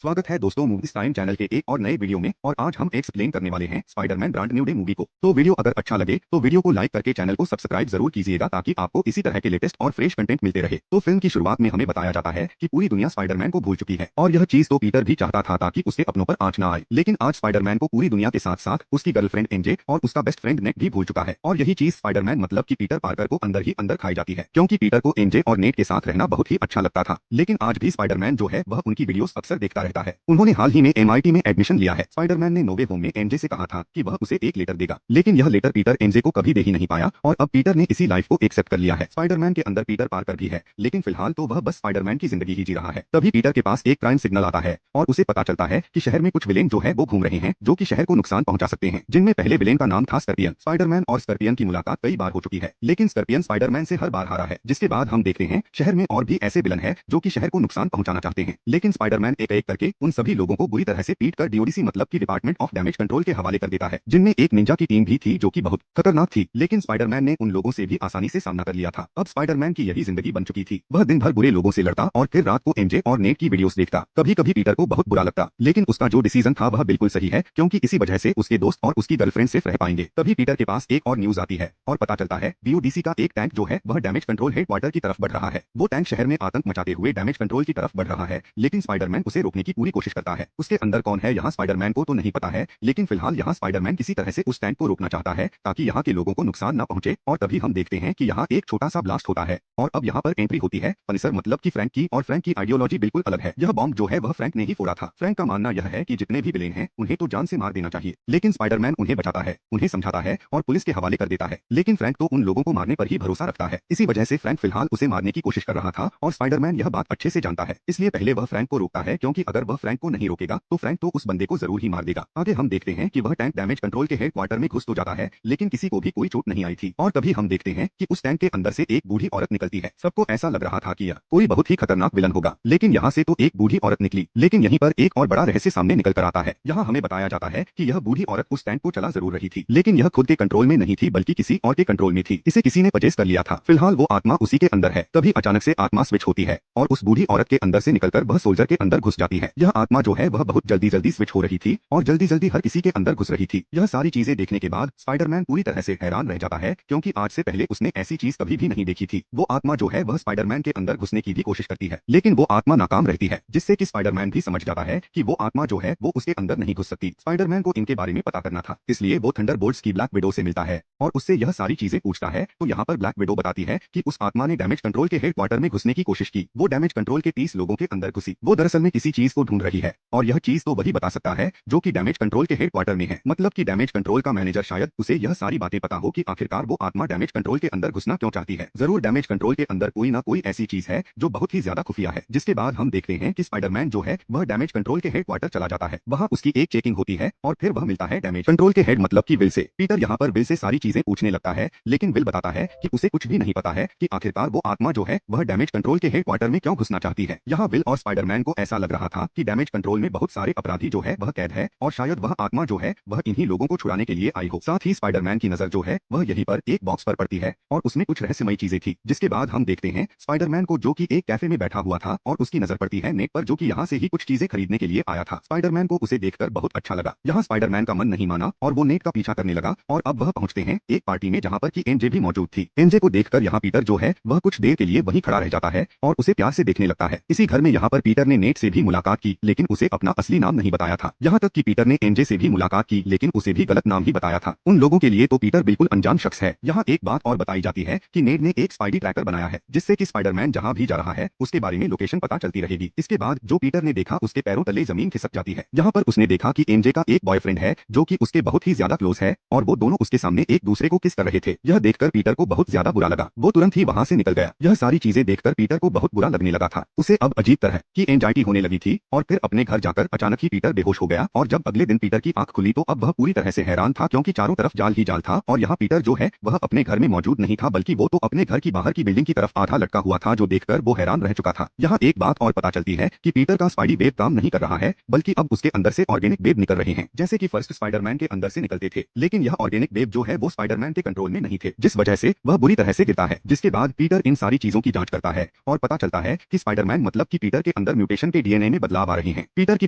स्वागत है दोस्तों मूवीज टाइम चैनल के एक और नए वीडियो में। और आज हम एक्सप्लेन करने वाले हैं Spiderman brand new day movie को। तो वीडियो अगर अच्छा लगे तो वीडियो को लाइक करके चैनल को सब्सक्राइब जरूर कीजिएगा ताकि आपको इसी तरह के लेटेस्ट और फ्रेश कंटेंट मिलते रहे। तो फिल्म की शुरुआत में हमें बताया जाता है कि पूरी दुनिया स्पाइडरमैन को भूल चुकी है और यह चीज तो पीटर भी चाहता था ताकि उसके अपनों पर आंच न आए। लेकिन आज स्पाइडरमैन को पूरी दुनिया के साथ साथ उसकी गर्लफ्रेंड एमजे और उसका बेस्ट फ्रेंड नेट भी भूल चुका है। और यही चीज स्पाइडरमैन मतलब कि पीटर पार्कर को अंदर ही अंदर खाई जाती है, क्योंकि पीटर को एमजे और नेट के साथ रहना बहुत ही अच्छा लगता था। लेकिन आज भी स्पाइडरमैन जो है वह उनकी वीडियोस अक्सर देखता रहता है। उन्होंने हाल ही में एमआईटी में एडमिशन लिया है। स्पाइडरमैन ने नोवे होम में एमजे से कहा था कि वह उसे एक लेटर देगा, लेकिन यह लेटर पीटर एमजे को कभी दे ही नहीं पाया और अब पीटर ने इसी लाइफ को एक्सेप्ट कर लिया है। स्पाइडरमैन के अंदर पीटर पार्कर भी है, लेकिन फिलहाल तो वह बस स्पाइडरमैन की जिंदगी ही जी रहा है। तभी पीटर के पास एक क्राइम सिग्नल आता है और उसे पता चलता है कि शहर में कुछ विलेन जो है वो घूम रहे हैं जो कि शहर को नुकसान पहुंचा सकते हैं, जिनमें पहले विलेन का नाम था स्कॉर्पियन। स्पाइडरमैन और स्कॉर्पियन की मुलाकात कई बार हो चुकी है, लेकिन स्कॉर्पियन स्पाइडरमैन से हर बार हारा है। जिसके बाद हम देखते हैं शहर में और भी ऐसे विलन है जो कि शहर को नुकसान पहुंचाना चाहते हैं, लेकिन स्पाइडरमैन एक एक करके उन सभी लोगों को बुरी तरह से पीट कर डीओडीसी मतलब की डिपार्टमेंट ऑफ डैमेज कंट्रोल के हवाले कर देता है, जिनमें एक निंजा की टीम भी थी जो कि बहुत खतरनाक थी। लेकिन स्पाइडरमैन ने उन लोगों से भी आसानी से सामना कर लिया था। अब स्पाइडरमैन की यही जिंदगी बन चुकी थी। वह दिन भर बुरे लोगों से लड़ता और फिर रात को एमजे और नेट की वीडियोस देखता। कभी कभी पीटर को बहुत बुरा लगता, लेकिन उसका जो डिसीजन था वह बिल्कुल सही है, क्योंकि इसी वजह से उसके दोस्त और उसकी गर्लफ्रेंड सेफ रह पाएंगे। तभी पीटर के पास एक और न्यूज आती है और पता चलता है डीओडीसी का एक टैंक जो है वह डैमेज कंट्रोल हेडक्वार्टर की तरफ बढ़ रहा है। वो टैंक शहर में आतंक मचाते हुए डैमेज कंट्रोल की तरफ बढ़ रहा है, लेकिन स्पाइडरमैन उसे रोकने की पूरी कोशिश करता है। उसके अंदर कौन है यहाँ स्पाइडरमैन को तो नहीं पता है, लेकिन फिलहाल यहाँ स्पाइडरमैन किसी तरह से उस टैंक को रोकना चाहता है ताकि यहाँ के लोगों को नुकसान न पहुंचे। और तभी हम देखते हैं कि यहाँ एक छोटा सा ब्लास्ट होता है और अब यहाँ पर एंट्री होती है पनिशर मतलब कि फ्रैंक की। और फ्रैंक की आइडियोलॉजी बिल्कुल अलग है। यह बॉम्ब जो है वह फ्रैंक ने ही फोड़ा था। फ्रैंक का मानना यह है कि जितने भी विलेन हैं उन्हें तो जान से मार देना चाहिए, लेकिन स्पाइडरमैन उन्हें बचाता है, उन्हें समझाता है और पुलिस के हवाले कर देता है। लेकिन फ्रैंक तो उन लोगों को मारने पर ही भरोसा रखता है। इसी वजह से फ्रैंक फिलहाल उसे मारने की कोशिश कर रहा था और स्पाइडरमैन यह बात अच्छे से जानता है, इसलिए पहले वह फ्रैंक को रोकता है, क्योंकि अगर वह फ्रैंक को नहीं रोकेगा तो फ्रैंक तो उस बंदे को जरूर ही मार देगा। आगे हम देखते हैं कि वह टैंक डैमेज कंट्रोल के हेडक्वार्टर में घुस तो जाता है, लेकिन किसी को भी कोई चोट नहीं आई थी। और तभी हम देखते हैं कि उस टैंक के अंदर से एक बूढ़ी औरत निकलती है। सबको ऐसा लग रहा था कि यह कोई बहुत ही खतरनाक विलन होगा, लेकिन यहाँ से तो एक बूढ़ी औरत निकली। लेकिन यहीं पर एक और बड़ा रहस्य सामने निकल कर आता है। यहाँ हमें बताया जाता है कि यह बूढ़ी औरत उस टैंक को चला जरूर रही थी, लेकिन यह खुद के कंट्रोल में नहीं थी बल्कि किसी और के कंट्रोल में थी। इसे किसी ने परचेज कर लिया था। फिलहाल वो आत्मा उसी के अंदर है। तभी अचानक से आत्मा स्विच होती है और उस बूढ़ी औरत के अंदर से निकलकर वह सोल्जर के अंदर घुस जाती है। यह आत्मा जो है वह बहुत जल्दी जल्दी स्विच हो रही थी और जल्दी जल्दी हर किसी के अंदर घुस रही थी। यह सारी चीजें देखने के बाद स्पाइडरमैन पूरी तरह से हैरान रह जाता है, क्योंकि आज से पहले उसने ऐसी चीज कभी भी नहीं देखी थी। वो आत्मा जो है वह स्पाइडरमैन के अंदर घुसने की भी कोशिश करती है, लेकिन वो आत्मा नाकाम रहती है, जिससे कि स्पाइडरमैन भी समझ जाता है कि वो आत्मा जो है वो उसके अंदर नहीं घुस सकती। स्पाइडरमैन को इनके बारे में पता करना था, इसलिए वो थंडरबोल्ट्स की ब्लैक विडो से मिलता है और उससे यह सारी चीजें पूछता है। तो यहाँ पर ब्लैक विडो बताती है कि उस आत्मा ने डैमेज कंट्रोल के हेडक्वार्टर में घुसने की कोशिश की। वो डैमेज कंट्रोल के 30 लोगों के अंदर घुसी। वो दरअसल में किसी चीज को ढूंढ रही है और यह चीज तो वही बता सकता है जो कि डैमेज कंट्रोल के हेडक्वार्टर में है। मतलब कि डैमेज कंट्रोल का मैनेजर, शायद उसे यह सारी बातें पता हो कि आखिरकार वो आत्मा डैमेज कंट्रोल के अंदर घुसना क्यों चाहती है। जरूर डैमेज कंट्रोल के अंदर कोई ना कोई ऐसी चीज है जो बहुत ही ज्यादा खुफिया है। जिसके बाद हम देखते हैं कि स्पाइडरमैन जो है वह डैमेज कंट्रोल के हेडक्वार्टर चला जाता है। वहां उसकी एक चेकिंग होती है और फिर वह मिलता है डैमेज कंट्रोल के हेड मतलब कि विल से। पीटर यहाँ पर विल से सारी चीजें पूछने लगता है, लेकिन विल बताता है कि उसे कुछ भी नहीं पता है कि आखिरकार वो आत्मा जो है वह डैमेज कंट्रोल के हेडक्वार्टर में क्यों घुसना चाहती है। यहाँ विल और स्पाइडरमैन को ऐसा लग रहा था कि डैमेज कंट्रोल में बहुत सारे अपराधी जो है वह कैद है और शायद वह आत्मा जो है वह इन्हीं लोगों को छुड़ाने के लिए आई हो। साथ ही स्पाइडरमैन की नजर जो है वह यहीं पर एक बॉक्स पर पड़ती है और उसमें कुछ रहस्यमयी चीजें थी। जिसके बाद हम देखते हैं स्पाइडरमैन को जो कि एक कैफे में बैठा हुआ था और उसकी नजर पड़ती है नेट पर, जो कि यहाँ से ही कुछ चीजें खरीदने के लिए आया था। स्पाइडरमैन को उसे देखकर बहुत अच्छा लगा। यहाँ स्पाइडरमैन का मन नहीं माना और वो नेट का पीछा करने लगा और अब वह पहुंचते हैं एक पार्टी में जहाँ पर की एमजे भी मौजूद थी। एमजे को देखकर यहाँ पीटर जो है वह कुछ देर के लिए वहीं खड़ा रह जाता है और उसे प्यार से देखने लगता है। इसी घर में यहाँ पर पीटर ने नेट से भी मुलाकात की, लेकिन उसे अपना असली नाम नहीं बताया था। यहाँ तक कि पीटर ने एमजे से भी मुलाकात की, लेकिन उसे भी गलत नाम ही बताया था। उन लोगों के लिए तो पीटर बिल्कुल अनजान शख्स है। यहाँ एक बात और बताई जाती है कि नेट ने एक स्पाइडी ट्रैकर बनाया है, जिससे कि स्पाइडरमैन जहाँ भी जा रहा है उसके बारे में लोकेशन पता चलती रहेगी। इसके बाद जो पीटर ने देखा उसके पैरों तले जमीन खिसक जाती है। यहाँ पर उसने देखा कि एमजे का एक बॉयफ्रेंड है जो कि उसके बहुत ही ज्यादा क्लोज है और वो दोनों उसके सामने एक दूसरे को किस कर रहे थे। यह देखकर पीटर को बहुत ज्यादा बुरा लगा। वो तुरंत ही वहां से निकल गया। यह सारी चीजें देखकर पीटर को बहुत बुरा लगने लगा था। उसे अब अजीब तरह की एंजाइटी होने लगी थी और फिर अपने घर जाकर अचानक ही पीटर बेहोश हो गया। और जब अगले दिन पीटर की आंख खुली तो अब वह पूरी तरह से हैरान था, क्योंकि चारों तरफ जाल ही जाल था और यहाँ पीटर जो है वह अपने घर में मौजूद नहीं था, बल्कि वो तो अपने घर की बाहर की बिल्डिंग की तरफ आधा लटका हुआ था, जो देखकर वो हैरान रह चुका था। यहाँ एक बात और पता चलती है कि पीटर का स्पाइडी वेब काम नहीं कर रहा है, बल्कि अब उसके अंदर से ऑर्गेनिक वेब निकल रहे हैं, जैसे कि फर्स्ट स्पाइडरमैन के अंदर से निकलते थे। लेकिन यह ऑर्गेनिक वेब जो है वो स्पाइडरमैन के कंट्रोल में नहीं थे, जिस वजह से वह बुरी तरह से गिरता है। जिसके बाद पीटर इन सारी चीजों की जांच करता है और पता चलता है कि स्पाइडरमैन मतलब कि पीटर के अंदर म्यूटेशन के डीएनए में बदलाव आ रहे हैं। पीटर की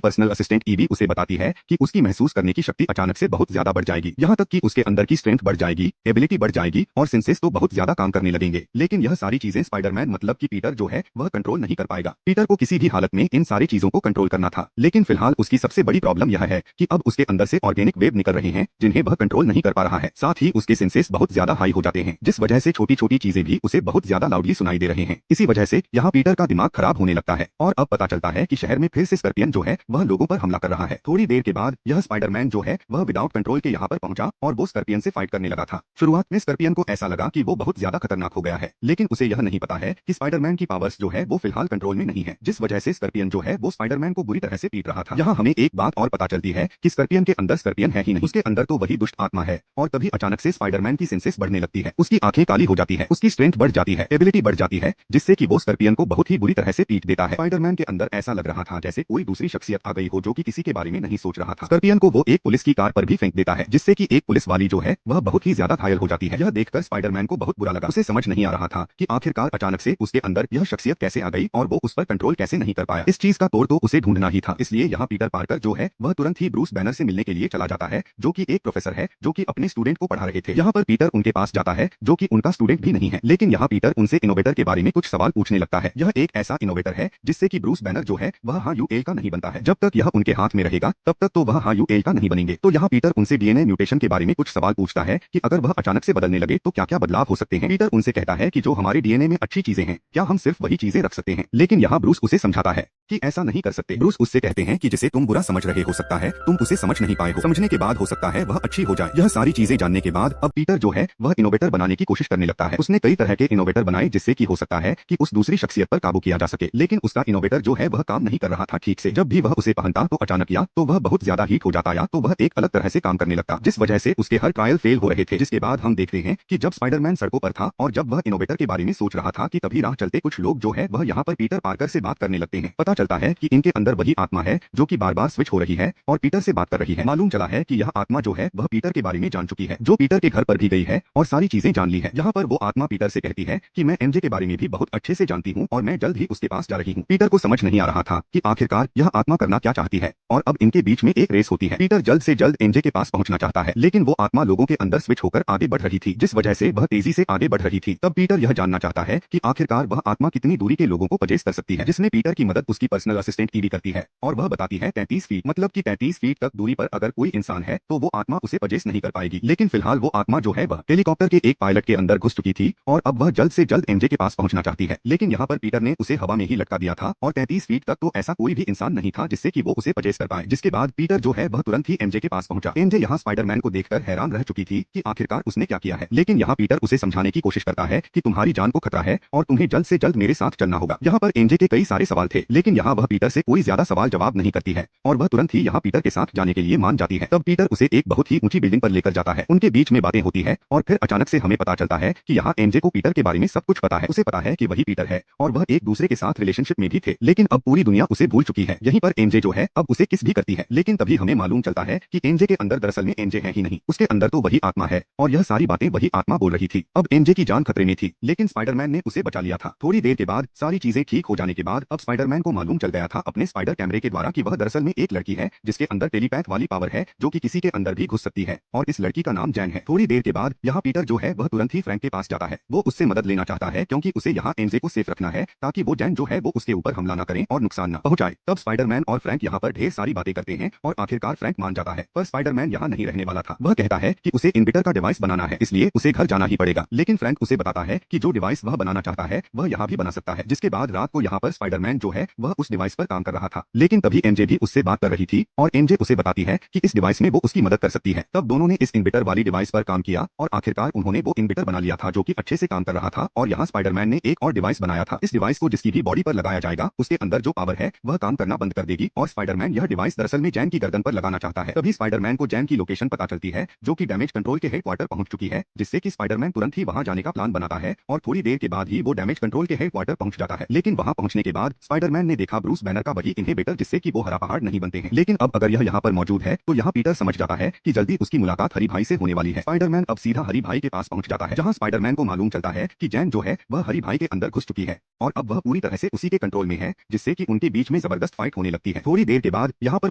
पर्सनल असिस्टेंट ईवी उसे बताती है कि उसकी महसूस करने की शक्ति अचानक से बहुत ज्यादा बढ़ जाएगी, यहाँ तक कि उसके अंदर की स्ट्रेंथ बढ़ जाएगी, एबिलिटी बढ़ जाएगी और सेंसेस तो बहुत ज्यादा काम करने लगेंगे। लेकिन यह सारी चीजें स्पाइडरमैन मतलब कि पीटर जो है वह कंट्रोल नहीं कर पाएगा। पीटर को किसी भी हालत में इन सारी चीजों को कंट्रोल करना था, लेकिन फिलहाल उसकी सबसे बड़ी प्रॉब्लम यह है कि अब उसके अंदर से ऑर्गेनिक वेव निकल रहे हैं जिन्हें वह कंट्रोल नहीं कर पा रहा है। साथ ही उसके सेंसेस बहुत ज्यादा हाई हो जाते हैं, जिस वजह से छोटी छोटी चीजें भी उसे बहुत ज्यादा लाउडली सुनाई दे रहे हैं। इसी वजह से यहाँ पीटर का दिमाग खराब होने लगता है और अब पता चलता है कि शहर में फिर से स्कॉर्पियन जो है वह लोगों पर हमला कर रहा है। थोड़ी देर के बाद यह स्पाइडरमैन जो है वह विदाउट कंट्रोल के यहाँ पर पहुंचा और वो स्कॉर्पियन से फाइट करने लगा था। शुरुआत में स्कॉर्पियन को ऐसा लगा कि वो बहुत ज्यादा खतरनाक हो गया है, लेकिन उसे यह नहीं पता है कि स्पाइडरमैन की पावर्स जो है वो फिलहाल कंट्रोल में नहीं है, जिस वजह से स्कॉर्पियन जो है वो स्पाइडरमैन को बुरी तरह से पीट रहा था। यहाँ हमें एक बात और पता चलती है कि स्कॉर्पियन के अंदर स्कॉर्पियन है ही नहीं, उसके अंदर तो वही दुष्ट आत्मा है। और तभी अचानक से स्पाइडरमैन की सेंसेस बढ़ने लगती है, उसकी आंखें काली हो जाती है, उसकी स्ट्रेंथ बढ़ जाती है, एबिलिटी बढ़ जाती है, जिससे कि वो स्कॉर्पियन को बहुत ही बुरी तरह से पीट देता है। स्पाइडरमैन के अंदर ऐसा लग रहा था जैसे कोई दूसरी शख्सियत आ गई हो जो कि किसी के बारे में नहीं सोच रहा था। स्कॉर्पियन को वो एक पुलिस की कार पर भी फेंक देता है, जिससे कि एक पुलिस वाली जो है वह बहुत ही ज्यादा घायल हो जाती है। यह देखकर स्पाइडरमैन को बहुत बुरा लगा, उसे समझ नहीं आ रहा था कि आखिरकार अचानक से उसके अंदर यह शख्सियत कैसे आ गई और वो उस पर कंट्रोल कैसे नहीं कर पाया। इस चीज का तोड़ तो उसे ढूंढना ही था। इसलिए यहाँ पीटर पार्कर जो है वह तुरंत ही ब्रूस बैनर से मिलने के लिए चला जाता है, जो कि एक प्रोफेसर है जो कि अपने स्टूडेंट को पढ़ा रहे थे। यहाँ पर पीटर उनके पास जाता है जो कि उनका स्टूडेंट भी नहीं है, लेकिन यहाँ पीटर उनसे इनोवेटर के बारे में कुछ सवाल पूछने लगता है। यह एक ऐसा इनोवेटर है जिससे कि ब्रूस बैनर जो है वह हाँ यूएल का नहीं बनता है। जब तक यह उनके हाथ में रहेगा तब तक तो वह हाँ यूएल का नहीं बनेंगे। तो यहाँ पीटर उनसे डीएनए म्यूटेशन के बारे में कुछ सवाल पूछता है कि अगर वह अचानक से बदलने लगे तो क्या क्या बदलाव हो सकते हैं। पीटर उनसे कहता है कि जो हमारे डीएनए में अच्छी चीजें हैं क्या हम सिर्फ वही चीजें रख सकते हैं, लेकिन यहाँ ब्रूस उसे समझाता है कि ऐसा नहीं कर सकते। ब्रूस उससे कहते हैं कि जिसे तुम बुरा समझ रहे हो सकता है तुम उसे समझ नहीं पाए हो, समझने के बाद हो सकता है वह अच्छी हो जाए। यह सारी चीजें जानने के बाद अब पीटर जो है वह इनोवेटर बनाने की कोशिश करने लगता है। उसने कई तरह के इनोवेटर बनाए जिससे कि हो सकता है कि उस दूसरी शख्सियत पर काबू किया जा सके, लेकिन उसका इनोवेटर जो है वह काम नहीं कर रहा था ठीक से। जब भी वह उसे पहनता तो अचानक या तो वह बहुत ज्यादा हीट हो जाता या तो वह एक अलग तरह से काम करने लगता, जिस वजह से उसके हर ट्रायल फेल हो रहे थे। जिसके बाद हम देखते हैं कि जब स्पाइडरमैन सड़कों पर था और जब वह इनोवेटर के बारे में सोच रहा था कि तभी राह चलते कुछ लोग जो है वह यहाँ पर पीटर पार्कर से बात करने लगते हैं। पता चलता है कि इनके अंदर वही आत्मा है जो कि बार बार स्विच हो रही है और पीटर से बात कर रही है। मालूम चला है कि यह आत्मा जो है वह पीटर के बारे में जान चुकी है, जो पीटर के घर पर भी गई है और सारी चीजें जान ली है। यहाँ पर वो आत्मा पीटर से कहती है कि मैं एमजे के बारे में भी बहुत अच्छे से जानती हूँ और मैं जल्द ही उसके पास जा रही हूँ। पीटर को समझ नहीं आ रहा था कि आखिरकार यह आत्मा करना क्या चाहती है और अब इनके बीच में एक रेस होती है। पीटर जल्द से जल्द एमजे के पास पहुंचना चाहता है, लेकिन वो आत्मा लोगों के अंदर स्विच होकर आगे बढ़ रही थी, जिस वजह से वह तेजी से आगे बढ़ रही थी। तब पीटर यह जानना चाहता है कि आखिरकार वह आत्मा कितनी दूरी के लोगों को पजेस कर सकती है, जिसमें पीटर की मदद उसकी पर्सनल असिस्टेंट ईवी करती है और वह बताती है 33 फीट, मतलब कि 33 फीट तक दूरी पर अगर कोई इंसान है तो वो आत्मा उसे पजेस नहीं कर पाएगी। लेकिन फिलहाल वो आत्मा जो है वह हेलीकॉप्टर के एक पायलट के अंदर घुस चुकी थी और अब वह जल्द से जल्द एमजे के पास पहुंचना चाहती है, लेकिन यहाँ पर पीटर ने उसे हवा में ही लटका दिया था और 33 फीट तक तो ऐसा कोई भी इंसान नहीं था जिससे कि वो उसे पजेस कर पाए। जिसके बाद पीटर जो है वह तुरंत ही एमजे के पास पहुंचा। एमजे यहाँ स्पाइडरमैन को देखकर हैरान रह चुकी थी कि आखिरकार उसने क्या किया है, लेकिन यहाँ पीटर उसे समझाने की कोशिश करता है कि तुम्हारी जान को खतरा है और तुम्हें जल्द से जल्द मेरे साथ चलना होगा। यहाँ पर एमजे के कई सारे सवाल थे, लेकिन यहाँ वह पीटर से कोई ज्यादा सवाल जवाब नहीं करती है और वह तुरंत ही यहाँ पीटर के साथ जाने के लिए मान जाती है। तब पीटर उसे एक बहुत ही ऊंची बिल्डिंग पर लेकर जाता है, उनके बीच में बातें होती है और फिर अचानक से हमें पता चलता है कि यहाँ एमजे को पीटर के बारे में सब कुछ पता है। उसे पता है कि वही पीटर है और वह एक दूसरे के साथ रिलेशनशिप में भी थे, लेकिन अब पूरी दुनिया उसे भूल चुकी है। यहीं पर एमजे जो है अब उसे किस भी करती है, लेकिन तभी हमें मालूम चलता है कि एमजे के अंदर दरअसल में एमजे है ही नहीं, उसके अंदर तो वही आत्मा है और यह सारी बातें वही आत्मा बोल रही थी। अब एमजे की जान खतरे में थी, लेकिन स्पाइडरमैन ने उसे बचा लिया था। थोड़ी देर के बाद सारी चीजें ठीक हो जाने के बाद अब स्पाइडरमैन को मालूम चल गया था अपने स्पाइडर कैमरे के द्वारा कि वह दरअसल में एक लड़की है जिसके अंदर टेलीपैथ वाली पावर है जो कि किसी के अंदर भी घुस सकती है और इस लड़की का नाम जैन है। थोड़ी देर के बाद यहाँ पीटर जो है वह तुरंत ही फ्रैंक के पास जाता है। वो उससे मदद लेना चाहता है क्योंकि उसे यहाँ एमजे को सेफ रखना है ताकि वो जैन जो है वो उसके ऊपर हमला न करें और नुकसान न पहुंचाए। तब स्पाइडरमैन और फ्रैंक यहाँ पर ढेर सारी बातें करते हैं और आखिरकार फ्रैंक मान जाता है, पर स्पाइडरमैन यहाँ नहीं रहने वाला था। वह कहता है कि उसे इन्वर्टर का डिवाइस बनाना है, इसलिए उसे घर जाना ही पड़ेगा, लेकिन फ्रैंक उसे बताता है कि जो डिवाइस वह बनाना चाहता है वह यहाँ भी बना सकता है। जिसके बाद रात को यहाँ पर स्पाइडरमैन जो है वह उस डिवाइस पर काम कर रहा था, लेकिन तभी एमजे भी उससे बात कर रही थी और एमजे उसे बताती है कि इस डिवाइस में वो उसकी मदद कर सकती है। तब दोनों ने इस इन्वर्टर वाली डिवाइस पर काम किया और आखिरकार उन्होंने वो इन्वर्टर बना लिया था जो कि अच्छे से काम कर रहा था। और यहाँ स्पाइडरमैन ने एक और डिवाइस बनाया था। इस डिवाइस को जिसकी भी बॉडी पर लगाया जाएगा उसके अंदर जो पावर है वह काम करना बंद कर देगी और स्पाइडरमैन यह डिवाइस दरअसल में जैन की गर्दन पर लगाना चाहता है। तभी स्पाइडरमैन को जैन की लोकेशन पता चलती है जो कि डैमेज कंट्रोल के हेडक्वार्टर पहुंच चुकी है, जिससे कि स्पाइडरमैन तुरंत ही वहां जाने का प्लान बनाता है और थोड़ी देर के बाद ही वो डैमेज कंट्रोल के हेडक्वार्टर पहुंच जाता है। लेकिन वहां पहुंचने के बाद स्पाइडरमैन ने देखा ब्रूस बैनर का वही इन्हेबिटर जिससे कि वो हरा पहाड़ नहीं बनते हैं। लेकिन अब अगर यह यहाँ पर मौजूद है तो यहाँ पीटर समझ जाता है कि जल्दी उसकी मुलाकात हरी भाई से होने वाली है। स्पाइडरमैन अब सीधा हरी भाई के पास पहुंच जाता है, जहाँ स्पाइडरमैन को मालूम चलता है कि जैन जो है वह हरी भाई के अंदर घुस चुकी है और अब वह पूरी तरह से उसी के कंट्रोल में है, जिससे कि उनके बीच बीच में जबरदस्त फाइट होने लगती है। थोड़ी देर के बाद यहाँ पर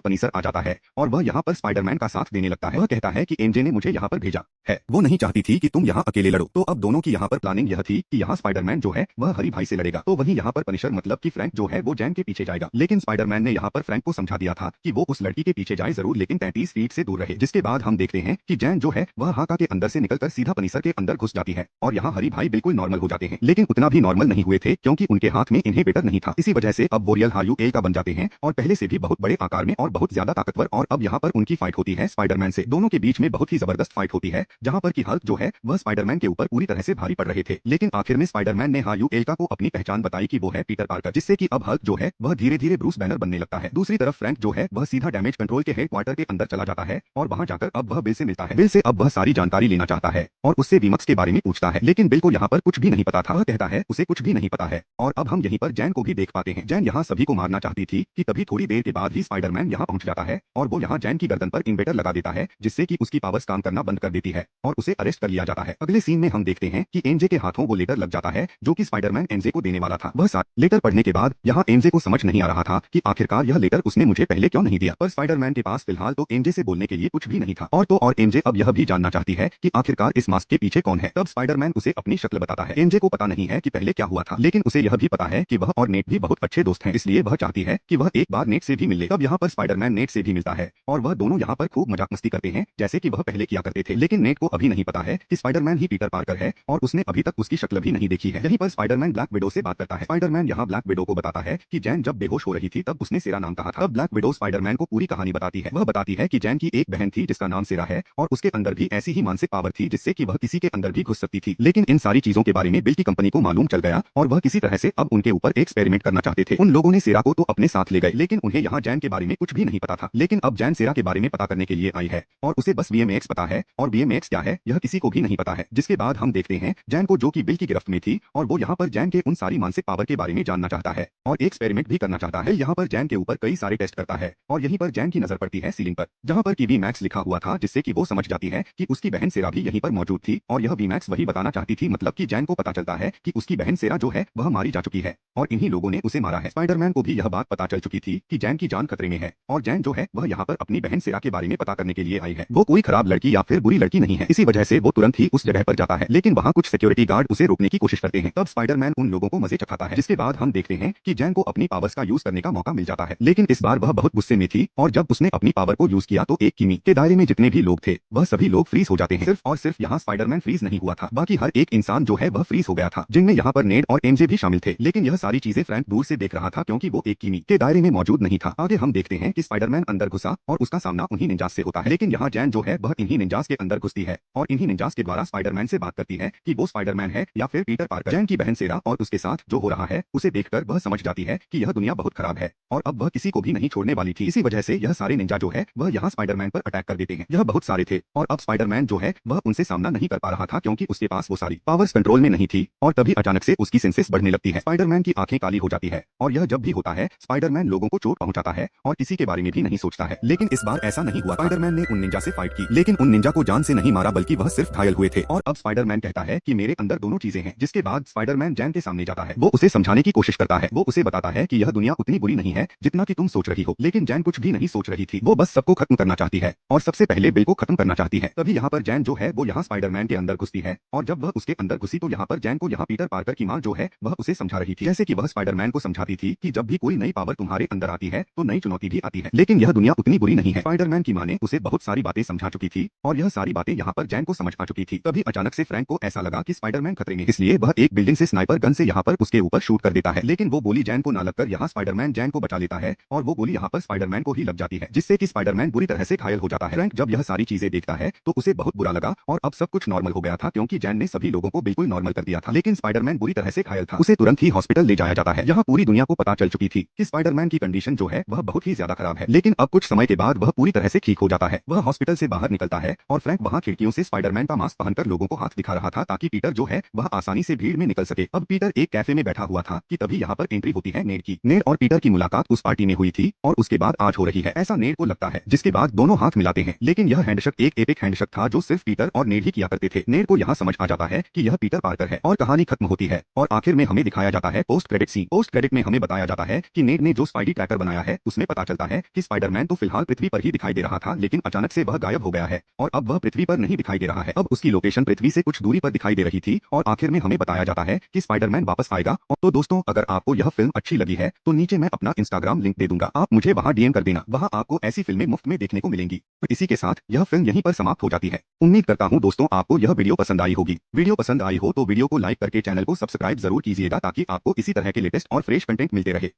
पनीसर आ जाता है और वह यहाँ पर स्पाइडरमैन का साथ देने लगता है। वह कहता है कि एमजे ने मुझे यहाँ पर भेजा है, वो नहीं चाहती थी कि तुम यहाँ अकेले लड़ो। तो अब दोनों की यहाँ पर प्लानिंग यह थी कि यहाँ स्पाइडरमैन जो है वह हरी भाई से लड़ेगा, तो वहीं यहाँ पर पनिशर मतलब कि फ्रैंक जो है वो जैन के पीछे जाएगा। लेकिन स्पाइडरमैन ने यहाँ पर फ्रैंक को समझा दिया था कि वो उस लड़की के पीछे जाए जरूर, लेकिन 33 फीट से दूर रहे। जिसके बाद हम देखते हैं कि जैन जो है वह हाका के अंदर से निकलकर सीधा पनिशर के अंदर घुस जाती है और यहाँ हरी भाई बिल्कुल नॉर्मल हो जाते हैं। लेकिन उतना भी नॉर्मल नहीं हुए थे क्योंकि उनके हाथ में इनहिबिटर नहीं था। इसी वजह से अब वो रियल हार्यू ए का बन जाते हैं और पहले से भी बहुत बड़े आकार में और बहुत ज्यादा ताकतवर। और अब यहाँ पर उनकी फाइट होती है स्पाइडरमैन से। दोनों के बीच में बहुत ही जबरदस्त फाइट होती है जहाँ पर की हल्क जो है वह स्पाइडरमैन के ऊपर पूरी तरह से भारी पड़ रहे थे। लेकिन आखिर में स्पाइडरमैन ने हार्यू एल्का को अपनी पहचान बताई कि वो है पीटर पार्कर, जिससे कि अब हल्क जो है वह धीरे धीरे ब्रूस बैनर बनने लगता है। दूसरी तरफ फ्रैंक जो है वह सीधा डैमेज कंट्रोल के हेडक्वार्टर के अंदर चला जाता है और वहां जाकर अब वह बिल से मिलता है। बिल से अब वह सारी जानकारी लेना चाहता है और उससे वीमक्स के बारे में पूछता है, लेकिन बिल को यहाँ पर कुछ भी नहीं पता था। वह कहता है उसे कुछ भी नहीं पता है। और अब हम यहीं पर जैन को भी देख पाते हैं। जैन यहाँ सभी को मारना चाहती थी कि तभी थोड़ी देर के बाद ही स्पाइडरमैन यहाँ पहुंच जाता है और वो यहाँ जैन की गर्दन पर इन्वेटर लगा देता है, जिससे कि उसकी पावर्स काम करना बंद कर देती है और उसे अरेस्ट कर लिया जाता है। अगले सीन में हम देखते हैं कि एमजे के हाथों वो लेटर लग जाता है जो कि स्पाइडरमैन एमजे को देने वाला था। वह लेटर पढ़ने के बाद यहाँ एमजे को समझ नहीं आ रहा था कि आखिरकार यह लेटर उसने मुझे पहले क्यों नहीं दिया, पर स्पाइडरमैन के पास फिलहाल तो एमजे से बोलने के लिए कुछ भी नहीं था। और एमजे अब यह भी जानना चाहती है कि आखिरकार इस मास्क के पीछे कौन है। तब स्पाइडरमैन उसे अपनी शक्ल बताता है। एमजे को पता नहीं है कि पहले क्या हुआ था, लेकिन उसे यह भी पता है कि वह और नेट भी बहुत अच्छे दोस्त हैं, इसलिए वह चाहती है कि वह एक बार नेट से भी मिल ले। तब यहाँ पर स्पाइडरमैन नेट से भी मिलता है और वह दोनों यहाँ पर खूब मजाक मस्ती करते हैं जैसे कि वह पहले किया करते थे। लेकिन नेट को अभी नहीं पता है कि स्पाइडरमैन ही पीटर पार्कर है और उसने अभी तक उसकी शक्ल भी नहीं देखी है। यहीं पर स्पाइडरमैन ब्लैक विडो से बात करता है। स्पाइडरमैन यहाँ ब्लैक विडो को बताता है कि जैन जब बेहोश हो रही थी तब उसने सेरा नाम कहा था। तब ब्लैक विडो स्पाइडरमैन को पूरी कहानी बताती है। वह बताती है कि जैन की एक बहन थी जिसका नाम सेरा है और उसके अंदर भी ऐसी ही मानसिक पावर थी जिससे कि वह किसी के अंदर भी घुस सकती थी। लेकिन इन सारी चीजों के बारे में बिल की कंपनी को मालूम चल गया और वह किसी तरह से अब उनके ऊपर एक्सपेरिमेंट करना चाहते थे। उन लोगों ने सेरा को तो अपने साथ ले गए, लेकिन उन्हें यहाँ जैन के बारे में कुछ भी नहीं पता था। लेकिन अब जैन सेरा के बारे में पता करने के लिए आई है और उसे बस वीएमएक्स पता है और वीएमएक्स क्या है यह किसी को भी नहीं पता है। जिसके बाद हम देखते हैं जैन को जो कि बिल की गिरफ्त में थी और वो यहाँ पर जैन के उन सारी मानसिक पावर के बारे में जानना चाहता है और एक्सपेरिमेंट भी करना चाहता है। यहाँ पर जैन के ऊपर कई सारे टेस्ट करता है और यहीं पर जैन की नजर पड़ती है सीलिंग पर, जहाँ पर वीमैक्स लिखा हुआ था, जिससे कि वो समझ जाती है कि उसकी बहन सेरा भी यहीं पर मौजूद थी और यह वीमैक्स वही बताना चाहती थी। मतलब कि जैन को पता चलता है कि उसकी बहन सेरा जो है वह मारी जा चुकी है और इन्हीं लोगों ने उसे मारा है। स्पाइडरमैन को भी यह बात पता चल चुकी थी कि जैन की जान खतरे में है और जैन जो है वह यहाँ पर अपनी बहन सेरा के बारे में पता करने के लिए आई है। वो कोई खराब लड़की या फिर बुरी लड़की नहीं है, इसी वजह से वो तुरंत ही उस जगह पर जाता है। लेकिन वहाँ कुछ सिक्योरिटी गार्ड उसे रोकने की कोशिश करते हैं। तब स्पाइडरमैन उन लोगों को मजे चखाता है, जिसके बाद हम देखते हैं कि जैन को अपनी पावर्स का यूज करने का मौका मिल जाता है। लेकिन इस बार वह बहुत गुस्से में थी और जब उसने अपनी पावर को यूज किया तो 1 किमी के दायरे में जितने भी लोग थे वह सभी लोग फ्रीज हो जाते हैं। सिर्फ और सिर्फ यहाँ स्पाइडरमैन फ्रीज नहीं हुआ था, बाकी हर एक इंसान जो है वह फ्रीज हो गया था, जिनमें यहाँ पर नेड और एमजे भी शामिल थे। लेकिन यह सारी चीजें फ्रैंक दूर से देख रहा था क्योंकि वो 1 किमी के दायरे में मौजूद नहीं था। आगे हम देखते हैं कि स्पाइडरमैन अंदर घुसा और उसका सामना उन्हीं निंजास से होता है। लेकिन यहाँ जैन जो है वह इन्हीं निंजास के अंदर घुसती है और इन्हीं निंजास के द्वारा स्पाइडरमैन से बात करती है कि वो स्पाइडरमैन है या फिर पीटर पार्कर। जैन की बहन सेरा और उसके साथ जो हो रहा है उसे देखकर वह समझ जाती है कि यह दुनिया बहुत खराब है और अब वह किसी को भी नहीं छोड़ने वाली थी। इसी वजह से यह सारे निंजा जो है वह यहाँ स्पाइडरमैन पर अटैक कर देते हैं। यह बहुत सारे थे और अब स्पाइडरमैन जो है वह उनसे सामना नहीं कर पा रहा था क्योंकि उसके पास वो सारी पावर्स कंट्रोल में नहीं थी। और तभी अचानक से उसकी सेंसेस बढ़ने लगती है। स्पाइडरमैन की आंखें काली हो जाती है और यह जब भी होता है स्पाइडरमैन लोगों को चोट पहुंचाता है और किसी के बारे में भी नहीं सोचता है। लेकिन इस बार ऐसा नहीं हुआ। स्पाइडरमैन ने उन निंजा से फाइट की, लेकिन उन निंजा को जान से नहीं मारा बल्कि वह सिर्फ घायल हुए थे। और अब स्पाइडरमैन कहता है कि मेरे अंदर दोनों चीजें हैं। जिसके बाद स्पाइडरमैन जैन के सामने जाता है। वो उसे समझाने की कोशिश करता है। वो उसे बताता है कि यह दुनिया उतनी बुरी नहीं है जितना कि तुम सोच रही हो। लेकिन जैन कुछ भी नहीं सोच रही थी, वो बस सबको खत्म करना चाहती है और सबसे पहले बिल को खत्म करना चाहती है। तभी यहाँ पर जैन जो है वो यहाँ स्पाइडरमैन के अंदर घुसती है और जब वह उसके अंदर घुसी तो यहाँ पर जैन को यहाँ पीटर पार्कर की माँ जो है वह उसे समझा रही थी, जैसे कि वह स्पाइडरमैन को समझाती थी कि जब भी कोई नई पावर तुम्हारे अंदर आती है तो नई चुनौती भी आती है, लेकिन यह दुनिया उतनी बुरी नहीं है। स्पाइडरमैन की माँ ने उसे बहुत सारी बातें समझा चुकी थी और यह सारी बातें यहाँ पर जैन को समझ आ चुकी थी। तभी अचानक से फ्रैंक को ऐसा लगा कि स्पाइडरमैन खतरे में, इसलिए वह एक बिल्डिंग से स्नाइपर गन से यहाँ पर उसके ऊपर शूट कर देता है। लेकिन वो गोली जैन को ना लगकर यहाँ स्पाइडरमैन जैन को बचा लेता है और वो गोली यहाँ पर स्पाइडरमैन को ही लग जाती है, जिससे कि स्पाइडरमैन बुरी तरह से घायल हो जाता है। फ्रैंक जब यह सारी चीजें देखता है तो उसे बहुत बुरा लगा और अब सब कुछ नॉर्मल हो गया था क्योंकि जैन ने सभी लोगों को बिल्कुल नॉर्मल कर दिया था। लेकिन स्पाइडरमैन बुरी तरह से घायल था, उसे तुरंत ही हॉस्पिटल ले जाया जाता है। यहाँ पूरी दुनिया को पता चल चुकी थी कि स्पाइडरमैन की कंडीशन जो है वह बहुत ही ज्यादा खराब है। लेकिन अब कुछ समय के बाद वह पूरी तरह से ठीक हो जाता है। वह हॉस्पिटल से बाहर निकलता है और फ्रैंक वहाँ खिड़कियों से स्पाइडरमैन का मास्क पहनकर लोगों को हाथ दिखा रहा था ताकि पीटर जो है वह आसानी से भीड़ में निकल सके। अब पीटर एक कैफे में बैठा हुआ था कि तभी यहाँ पर एंट्री होती है नेड की। नेड और पीटर की मुलाकात उस पार्टी में हुई थी और उसके बाद आज हो रही है, ऐसा नेड को लगता है। जिसके बाद दोनों हाथ मिलाते हैं, लेकिन यह हैंडशेक एक एपिक हैंडशेक था जो सिर्फ पीटर और नेड ही किया करते थे। नेड को यहाँ समझ आ जाता है कि यह पीटर पार्कर है और कहानी खत्म होती है और आखिर में हमें दिखाया जाता है post credit scene. Post credit में हमें बताया जाता है कि नेट ने जो स्पाइडी ट्रैकर बनाया है उसमें पता चलता है कि स्पाइडरमैन तो फिलहाल पृथ्वी पर ही दिखाई दे रहा था, लेकिन अचानक से वह गायब हो गया है और अब वह पृथ्वी पर नहीं दिखाई दे रहा है। अब उसकी लोकेशन पृथ्वी से कुछ दूरी पर दिखाई दे रही थी और आखिर में हमें बताया जाता है कि स्पाइडरमैन वापस आएगा। और तो दोस्तों, अगर आपको यह फिल्म अच्छी लगी है तो नीचे मैं अपना इंस्टाग्राम लिंक दे दूंगा, आप मुझे वहां डीएम कर देना, वहां आपको ऐसी फिल्में मुफ्त में देखने को मिलेंगी। तो इसी के साथ यह फिल्म यहीं पर समाप्त हो जाती है। उम्मीद करता हूं दोस्तों आपको यह वीडियो पसंद आई होगी। वीडियो पसंद आई हो तो वीडियो को लाइक करके चैनल को सब्सक्राइब जरूर कीजिएगा ताकि आपको इसी तरह के लेटेस्ट और फ्रेश कंटेंट मिलते रहे।